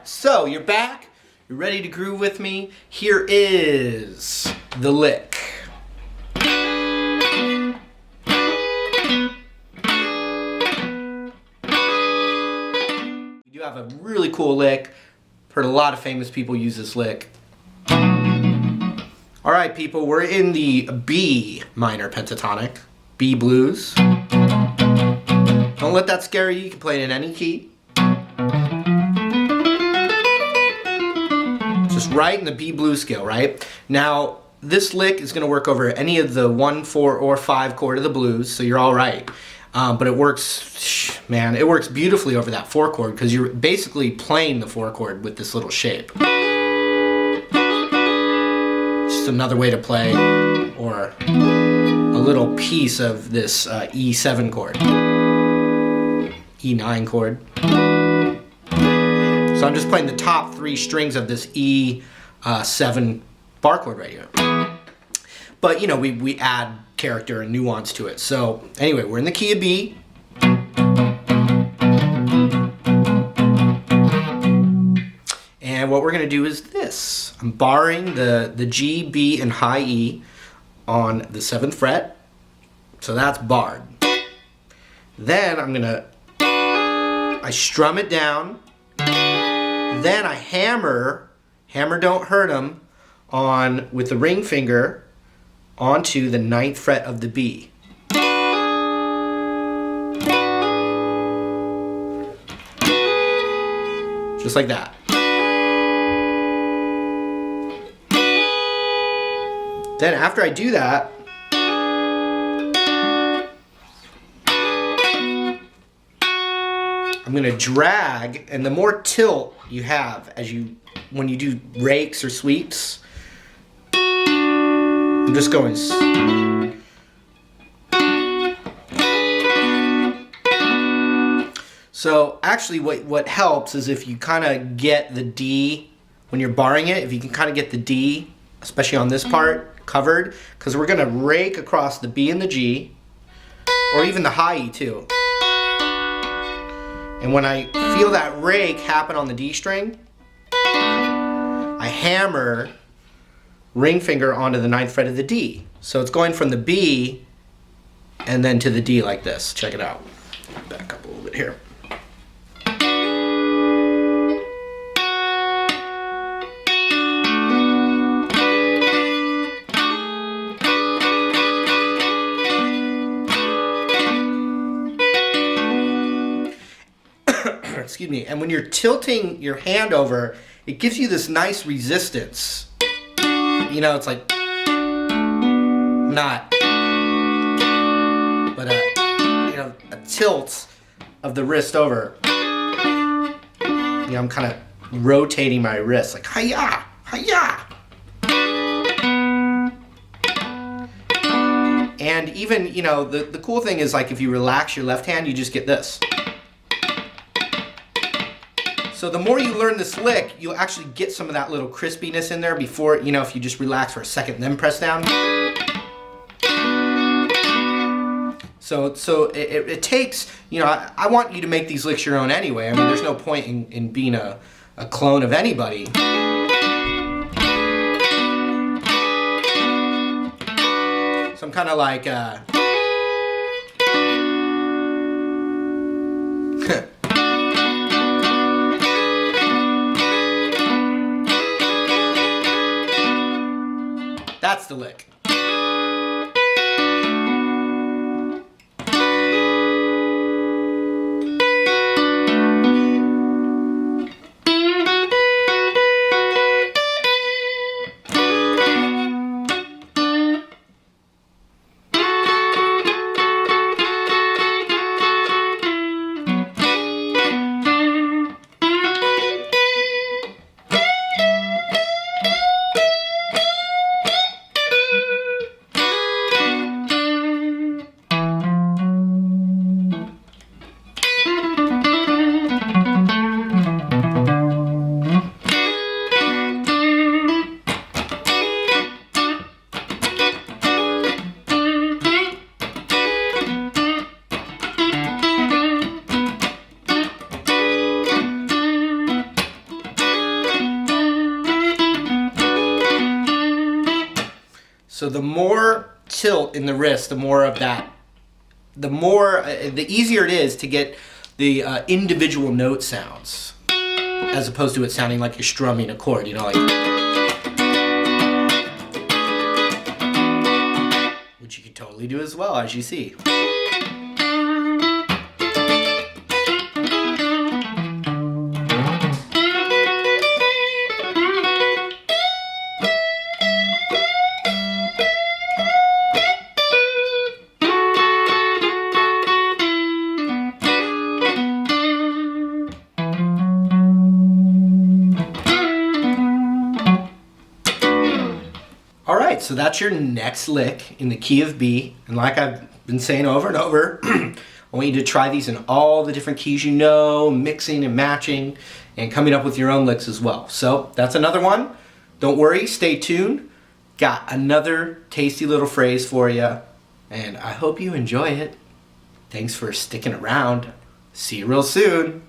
so you're back. You're ready to groove with me. Here is the lick. You do have a really cool lick. Heard a lot of famous people use this lick. All right, people, we're in the B minor pentatonic, B blues. Don't let that scare you. You can play it in any key. Just right in the B blues scale, right? Now, this lick is going to work over any of the 1, 4, or 5 chord of the blues, so you're all right. But it works, man, it works beautifully over that 4 chord because you're basically playing the 4 chord with this little shape. Just another way to play, or a little piece of this E7 chord, E9 chord. So I'm just playing the top 3 strings of this E7 bar chord right here. But you know, we add character and nuance to it. So anyway, we're in the key of B. And what we're going to do is this. I'm barring the G, B, and high E on the 7th fret. So that's barred. Then I strum it down. Then I hammer don't hurt 'em, with the ring finger onto the 9th fret of the B. Just like that. Then after I do that, I'm going to drag, and the more tilt you have when you do rakes or sweeps, I'm just going. So actually what helps is if you kind of get the D, when you're barring it, if you can kind of get the D, especially on this part, covered, because we're going to rake across the B and the G, or even the high E too. And when I feel that rake happen on the D string, I hammer ring finger onto the 9th fret of the D. So it's going from the B and then to the D like this. Check it out. Back up a little bit here. Excuse me. And when you're tilting your hand over, it gives you this nice resistance. You know, it's like not, but you know, a tilt of the wrist over. You know, I'm kind of rotating my wrist like hi-ya, hi-ya. And even, you know, the cool thing is, like, if you relax your left hand, you just get this. So the more you learn this lick, you'll actually get some of that little crispiness in there before, you know, if you just relax for a second and then press down. So it takes, you know, I want you to make these licks your own anyway. I mean, there's no point in being a clone of anybody. So I'm kind of like, that's the lick. So the more tilt in the wrist, the more of that, the easier it is to get the individual note sounds, as opposed to it sounding like you're strumming a chord, you know, like, which you can totally do as well, as you see. Alright, so that's your next lick in the key of B, and like I've been saying over and over, I want you to try these in all the different keys you know, mixing and matching, and coming up with your own licks as well. So that's another one. Don't worry, stay tuned. Got another tasty little phrase for you, and I hope you enjoy it. Thanks for sticking around. See you real soon.